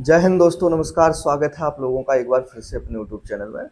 जय हिंद दोस्तों, नमस्कार। स्वागत है आप लोगों का एक बार फिर से अपने यूट्यूब चैनल में।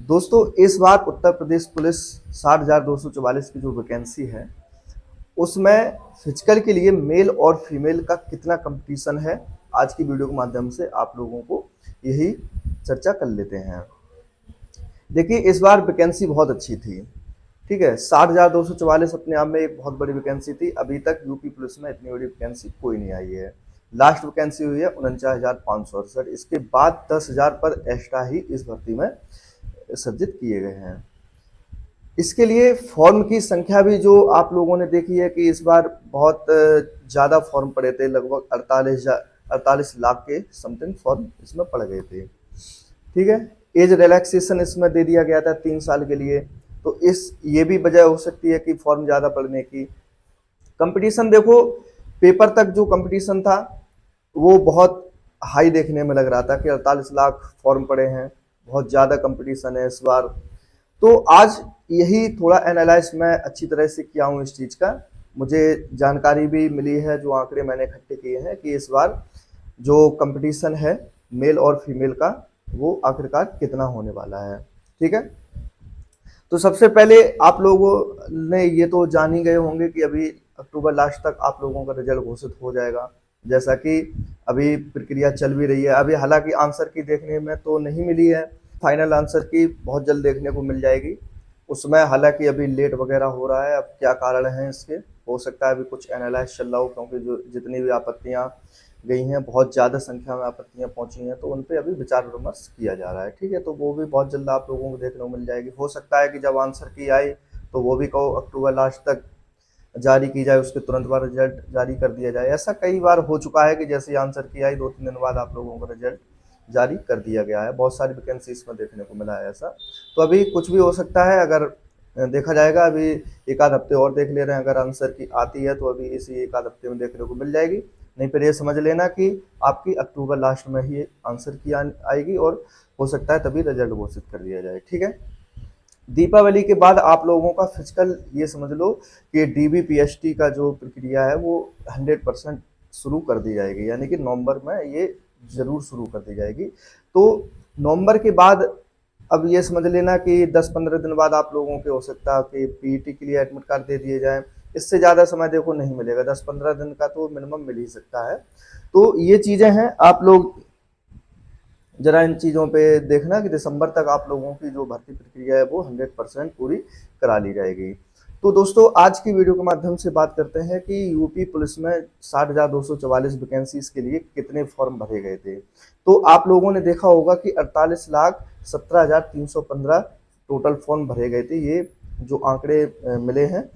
दोस्तों, इस बार उत्तर प्रदेश पुलिस 60,244 की जो वैकेंसी है उसमें फिजिकल के लिए मेल और फीमेल का कितना कंपटीशन है, आज की वीडियो के माध्यम से आप लोगों को यही चर्चा कर लेते हैं। देखिए, इस बार वैकेंसी बहुत अच्छी थी। ठीक है, 60,244 अपने आप में एक बहुत बड़ी वैकेंसी थी। अभी तक यूपी पुलिस में इतनी बड़ी वैकेंसी कोई नहीं आई है। लास्ट वैकेंसी हुई है 49,568। इसके बाद 10,000 पर एक्स्ट्रा ही इस भर्ती में सृजित किए गए हैं। इसके लिए फॉर्म की संख्या भी जो आप लोगों ने देखी है कि इस बार बहुत ज़्यादा फॉर्म पड़े थे, लगभग 48 लाख के समथिंग फॉर्म इसमें पड़ गए थे। ठीक है, एज रिलैक्सेशन इसमें दे दिया गया था 3 साल के लिए, तो ये भी वजह हो सकती है कि फॉर्म ज़्यादा पड़ने की। कंपटीशन देखो, पेपर तक जो कंपटीशन था वो बहुत हाई देखने में लग रहा था कि 48 लाख फॉर्म पड़े हैं, बहुत ज़्यादा कंपटीशन है इस बार। तो आज यही थोड़ा एनालाइज मैं अच्छी तरह से किया हूँ इस चीज़ का। मुझे जानकारी भी मिली है, जो आंकड़े मैंने इकट्ठे किए हैं कि इस बार जो कंपटीशन है मेल और फीमेल का वो आखिरकार कितना होने वाला है। ठीक है, तो सबसे पहले आप लोगों ने ये तो जान ही गए होंगे कि अभी अक्टूबर लास्ट तक आप लोगों का रिजल्ट घोषित हो जाएगा, जैसा कि अभी प्रक्रिया चल भी रही है। अभी हालांकि आंसर की देखने में तो नहीं मिली है, फाइनल आंसर की बहुत जल्द देखने को मिल जाएगी। उसमें हालांकि अभी लेट वगैरह हो रहा है, अब क्या कारण है इसके, हो सकता है अभी कुछ एनालाइज चल रहा हो, क्योंकि जो जितनी भी आपत्तियां गई हैं, बहुत ज़्यादा संख्या में आपत्तियां पहुंची हैं, तो उन पे अभी विचार विमर्श किया जा रहा है। ठीक है, तो वो भी बहुत जल्द आप लोगों को देखने को मिल जाएगी। हो सकता है कि जब आंसर की आई तो वो भी कहो अक्टूबर लास्ट तक जारी की जाए, उसके तुरंत बाद रिजल्ट जारी कर दिया जाए। ऐसा कई बार हो चुका है कि जैसे आंसर की आई 2-3 दिन बाद आप लोगों को रिजल्ट जारी कर दिया गया है। बहुत सारी वैकेंसी इसमें देखने को मिला है ऐसा। तो अभी कुछ भी हो सकता है, अगर देखा जाएगा। अभी एक आध हफ्ते और देख ले रहे हैं, अगर आंसर की आती है तो अभी इसी एक आध हफ्ते में देखने को मिल जाएगी। नहीं फिर ये समझ लेना कि आपकी अक्टूबर लास्ट में ही आंसर की आएगी और हो सकता है तभी रिजल्ट घोषित कर दिया जाए। ठीक है, दीपावली के बाद आप लोगों का फिजिकल ये समझ लो कि डीबीपीएसटी का जो प्रक्रिया है वो 100% शुरू कर दी जाएगी, यानी कि नवंबर में ये जरूर शुरू कर दी जाएगी। तो नवंबर के बाद अब ये समझ लेना कि 10-15 दिन बाद आप लोगों के हो सकता है कि पीईटी के लिए एडमिट कार्ड दे दिए जाए। इससे ज़्यादा समय देखो नहीं मिलेगा, 10-15 दिन का तो मिनिमम मिल ही सकता है। तो ये चीज़ें हैं, आप लोग जरा इन चीज़ों पे देखना कि दिसंबर तक आप लोगों की जो भर्ती प्रक्रिया है वो 100% पूरी करा ली जाएगी। तो दोस्तों, आज की वीडियो के माध्यम से बात करते हैं कि यूपी पुलिस में 60,244 वैकेंसीज के लिए कितने फॉर्म भरे गए थे। तो आप लोगों ने देखा होगा कि 48,17,315 टोटल फॉर्म भरे गए थे। ये जो आंकड़े मिले हैं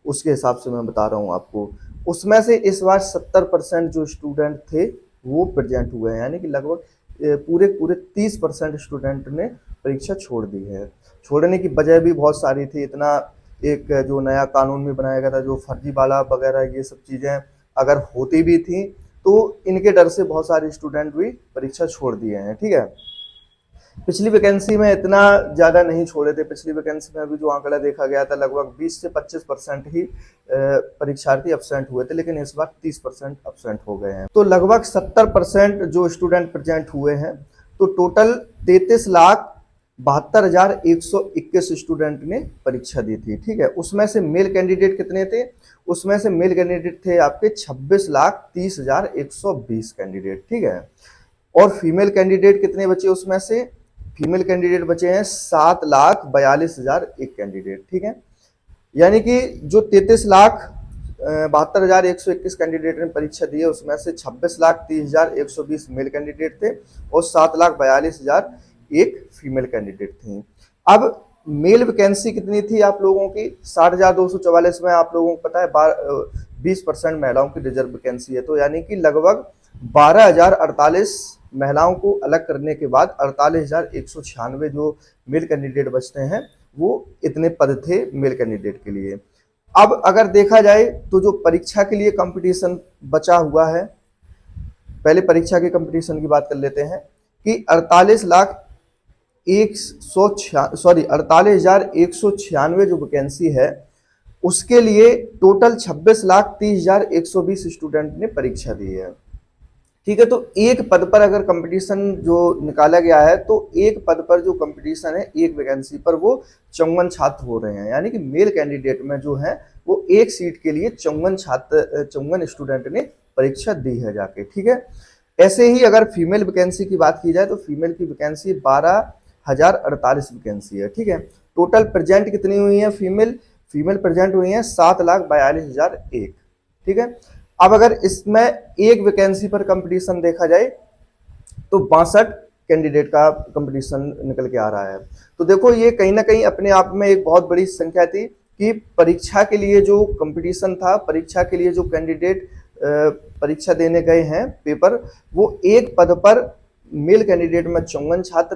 उसके हिसाब से मैं बता रहा हूँ आपको। उसमें से इस बार 70% जो स्टूडेंट थे वो प्रेजेंट हुए हैं, यानी कि लगभग पूरे पूरे 30% स्टूडेंट ने परीक्षा छोड़ दी है। छोड़ने की वजह भी बहुत सारी थी। इतना एक जो नया कानून भी बनाया गया था, जो फर्जीवाड़ा वगैरह ये सब चीज़ें अगर होती भी थी तो इनके डर से बहुत सारे स्टूडेंट भी परीक्षा छोड़ दिए हैं। ठीक है, पिछली वैकेंसी में इतना ज़्यादा नहीं छोड़े थे। पिछली वैकेंसी में अभी जो आंकड़ा देखा गया था लगभग 20 से 25% ही परीक्षार्थी एब्सेंट हुए थे, लेकिन इस बार 30% एब्सेंट हो गए हैं। तो लगभग 70% जो स्टूडेंट प्रेजेंट हुए हैं। तो टोटल 33,72,121 स्टूडेंट ने परीक्षा दी थी। ठीक है, उसमें से मेल कैंडिडेट कितने थे? उसमें से मेल कैंडिडेट थे आपके 26,30,120 कैंडिडेट। ठीक है, और फीमेल कैंडिडेट कितने बचे? उसमें से फीमेल कैंडिडेट बचे हैं 7,42,001 कैंडिडेट। ठीक है, यानी कि जो 33,72,121 कैंडिडेट ने परीक्षा दी है उसमें से 26,30,120 मेल कैंडिडेट थे और 7,42,001 फीमेल कैंडिडेट थी। अब मेल वैकेंसी कितनी थी आप लोगों की? 60,244 में आप लोगों को पता है 20% महिलाओं की रिजर्व वैकेंसी है, तो यानी कि लगभग 12,048 महिलाओं को अलग करने के बाद 48,196 जो मेल कैंडिडेट बचते हैं, वो इतने पद थे मेल कैंडिडेट के लिए। अब अगर देखा जाए तो जो परीक्षा के लिए कंपटीशन बचा हुआ है, पहले परीक्षा के कंपटीशन की बात कर लेते हैं कि 48,196 जो वैकेंसी है उसके लिए टोटल 26,30,120 स्टूडेंट ने परीक्षा दी है। ठीक है। तो एक पद पर अगर कंपटीशन जो निकाला गया है तो एक पद पर जो कंपटीशन है एक वैकेंसी पर वो 54 छात्र हो रहे हैं, यानी कि मेल कैंडिडेट में जो है वो एक सीट के लिए 54 स्टूडेंट ने परीक्षा दी है जाके। ठीक है। ऐसे ही अगर फीमेल वैकेंसी की बात की जाए तो फीमेल की वैकेंसी 12,048 वैकेंसी है। ठीक है। टोटल प्रेजेंट कितनी हुई है फीमेल फीमेल प्रेजेंट हुई है 7,42,001। ठीक है। अब अगर इसमें एक वैकेंसी पर कंपटीशन देखा जाए तो 62 कैंडिडेट का कंपटीशन निकल के आ रहा है। तो देखो ये कहीं ना कहीं अपने आप में एक बहुत बड़ी संख्या थी कि परीक्षा के लिए जो कंपटीशन था, परीक्षा के लिए जो कैंडिडेट परीक्षा देने गए हैं पेपर, वो एक पद पर मेल कैंडिडेट में 54 छात्र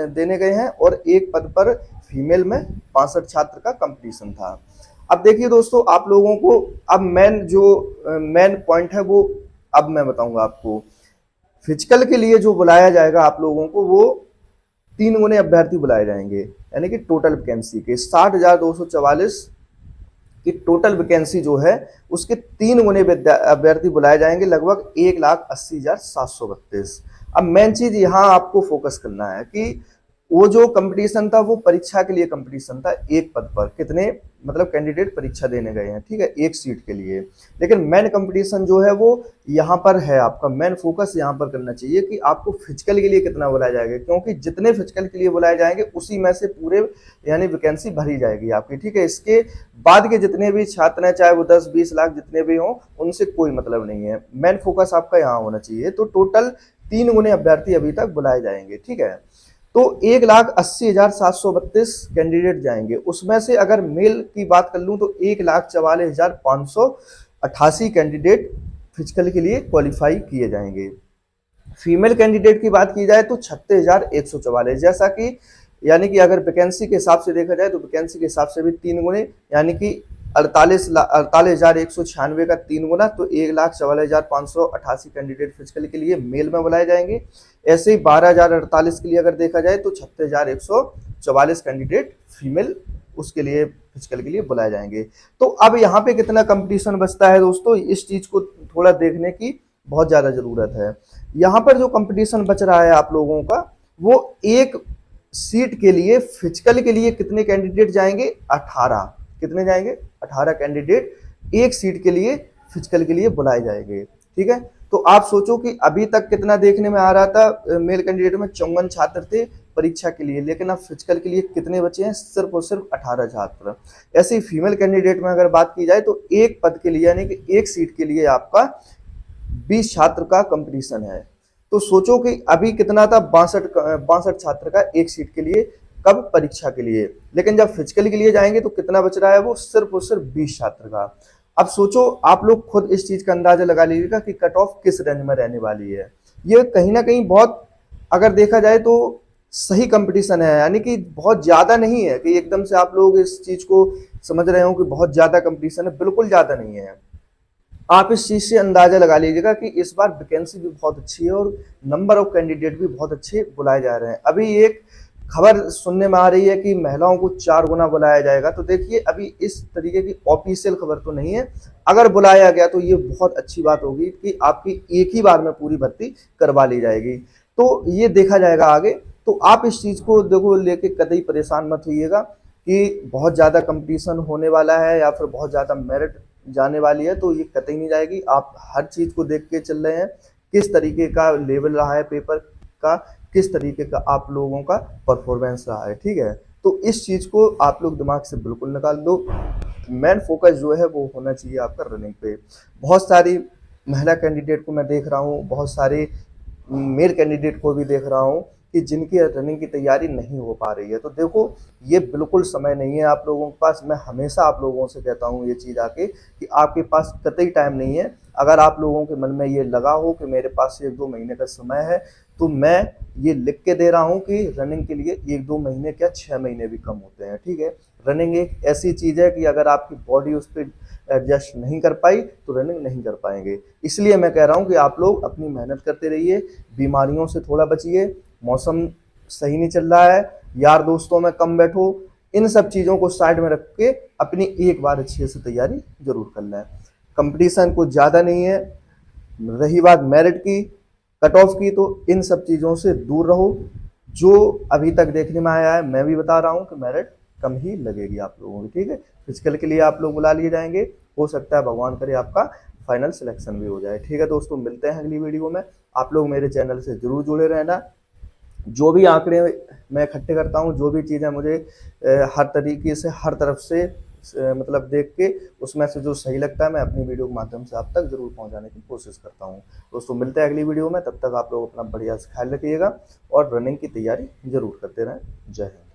देने गए हैं और एक पद पर फीमेल में 62 छात्र का कंपटीशन था। अब देखिए दोस्तों, आप लोगों को अब मेन पॉइंट है वो अब मैं बताऊंगा आपको। फिजिकल के लिए जो बुलाया जाएगा आप लोगों को वो 3 गुने अभ्यर्थी बुलाए जाएंगे, यानी कि टोटल वैकेंसी के 60,244 की टोटल वैकेंसी जो है उसके 3 गुने अभ्यर्थी बुलाए जाएंगे, लगभग 1,80,732। अब मेन चीज यहाँ आपको फोकस करना है कि वो जो कंपटीशन था वो परीक्षा के लिए कंपटीशन था, एक पद पर कितने मतलब कैंडिडेट परीक्षा देने गए हैं, ठीक है, एक सीट के लिए। लेकिन मेन कंपटीशन जो है वो यहाँ पर है, आपका मेन फोकस यहाँ पर करना चाहिए कि आपको फिजिकल के लिए कितना बुलाया जाएगा, क्योंकि जितने फिजिकल के लिए बुलाए जाएंगे उसी में से पूरे यानी वैकेंसी भरी जाएगी आपकी। ठीक है। इसके बाद के जितने भी छात्र हैं, चाहे वो 10-20 लाख जितने भी हों, उनसे कोई मतलब नहीं है। मेन फोकस आपका यहाँ होना चाहिए। तो टोटल 3 गुने अभ्यर्थी अभी तक बुलाए जाएंगे। ठीक है। तो 1,80,732 कैंडिडेट जाएंगे। उसमें से अगर मेल की बात कर लूं तो 1,44,588 कैंडिडेट फिजिकल के लिए क्वालिफाई किए जाएंगे। फीमेल कैंडिडेट की बात की जाए तो 36,144, जैसा कि यानी कि अगर वैकेंसी के हिसाब से देखा जाए तो वैकेंसी के हिसाब से भी 3 गुने, यानी कि 48,196 का 3 गुना, तो 1,44,588 कैंडिडेट फिजिकल के लिए मेल में बुलाए जाएंगे। ऐसे ही 12,048 के लिए अगर देखा जाए तो 36,144 कैंडिडेट फीमेल उसके लिए फिजिकल के लिए बुलाए जाएंगे। तो अब यहाँ पे कितना कंपटीशन बचता है दोस्तों, इस चीज को थोड़ा देखने की बहुत ज्यादा जरूरत है। यहाँ पर जो कंपटीशन बच रहा है आप लोगों का, वो एक सीट के लिए फिजिकल के लिए कितने कैंडिडेट जाएंगे, 18। कितने जाएंगे, 18 कैंडिडेट एक सीट के लिए फिजिकल के लिए बुलाए जाएंगे। ठीक है। तो आप सोचो कि अभी तक कितना देखने में आ रहा था, मेल कैंडिडेट में 54 छात्र थे परीक्षा के लिए, लेकिन अब फिजिकल के लिए कितने बचे हैं, सिर्फ और सिर्फ 18 छात्र। ऐसे ही फीमेल कैंडिडेट में अगर बात की जाए तो एक पद के लिए यानी कि एक सीट के लिए आपका 20 छात्र का कंपटीशन है। तो सोचो कि अभी कितना था, 62 छात्र का एक सीट के लिए, कब, परीक्षा के लिए। लेकिन जब फिजिकल के लिए जाएंगे तो कितना बच रहा है, वो सिर्फ और सिर्फ 20 छात्र का। अब सोचो आप लोग खुद इस चीज का अंदाजा लगा लीजिएगा कि कट ऑफ किस रेंज में रहने वाली है। ये कहीं ना कहीं बहुत अगर देखा जाए तो सही कंपटीशन है, यानी कि बहुत ज्यादा नहीं है कि एकदम से आप लोग इस चीज को समझ रहे हो कि बहुत ज्यादा कंपटीशन है, बिल्कुल ज्यादा नहीं है। आप इस चीज से अंदाजा लगा लीजिएगा कि इस बार वैकेंसी भी बहुत अच्छी है और नंबर ऑफ कैंडिडेट भी बहुत अच्छे बुलाए जा रहे हैं। अभी एक खबर सुनने में आ रही है कि महिलाओं को 4 गुना बुलाया जाएगा। तो देखिए अभी इस तरीके की ऑफिशियल खबर तो नहीं है, अगर बुलाया गया तो ये बहुत अच्छी बात होगी कि आपकी एक ही बार में पूरी भर्ती करवा ली जाएगी। तो ये देखा जाएगा आगे। तो आप इस चीज को देखो लेके कतई परेशान मत होइएगा कि बहुत ज्यादा कंपटीशन होने वाला है या फिर बहुत ज्यादा मेरिट जाने वाली है, तो ये कतई नहीं जाएगी। आप हर चीज को देख के चल रहे हैं, किस तरीके का लेवल रहा है पेपर का, किस तरीके का आप लोगों का परफॉर्मेंस रहा है। ठीक है। तो इस चीज को आप लोग दिमाग से बिल्कुल निकाल दो। मेन फोकस जो है वो होना चाहिए आपका रनिंग पे। बहुत सारी महिला कैंडिडेट को मैं देख रहा हूँ, बहुत सारे मेल कैंडिडेट को भी देख रहा हूँ कि जिनकी रनिंग की तैयारी नहीं हो पा रही है। तो देखो ये बिल्कुल समय नहीं है आप लोगों के पास। मैं हमेशा आप लोगों से कहता हूँ ये चीज़ आके कि आपके पास कतई टाइम नहीं है। अगर आप लोगों के मन में ये लगा हो कि मेरे पास 1-2 महीने का समय है, तो मैं ये लिख के दे रहा हूँ कि रनिंग के लिए 1-2 महीने क्या 6 महीने भी कम होते हैं। ठीक है। रनिंग एक ऐसी चीज़ है कि अगर आपकी बॉडी उस पर एडजस्ट नहीं कर पाई तो रनिंग नहीं कर पाएंगे। इसलिए मैं कह रहा हूँ कि आप लोग अपनी मेहनत करते रहिए, बीमारियों से थोड़ा बचिए, मौसम सही नहीं चल रहा है, यार दोस्तों में कम बैठो, इन सब चीज़ों को साइड में रख के अपनी एक बार अच्छे से तैयारी जरूर कर लें। कंपटीशन कुछ ज़्यादा नहीं है। रही बात मेरिट की, कट ऑफ की, तो इन सब चीज़ों से दूर रहो। जो अभी तक देखने में आया है, मैं भी बता रहा हूँ कि मेरिट कम ही लगेगी आप लोगों की, ठीक है। फिजिकल के लिए आप लोग बुला लिए जाएंगे, हो सकता है भगवान करे आपका फाइनल सिलेक्शन भी हो जाए, ठीक है दोस्तों। मिलते हैं अगली वीडियो में। आप लोग मेरे चैनल से जरूर जुड़े रहना। जो भी आंकड़े मैं इकट्ठे करता हूँ, जो भी चीज़ें मुझे हर तरीके से, हर तरफ से मतलब देख के उसमें से जो सही लगता है, मैं अपनी वीडियो के माध्यम से आप तक जरूर पहुंचाने की कोशिश करता हूं। दोस्तों मिलते हैं अगली वीडियो में, तब तक आप लोग अपना बढ़िया से ख्याल रखिएगा और रनिंग की तैयारी जरूर करते रहें। जय हिंद।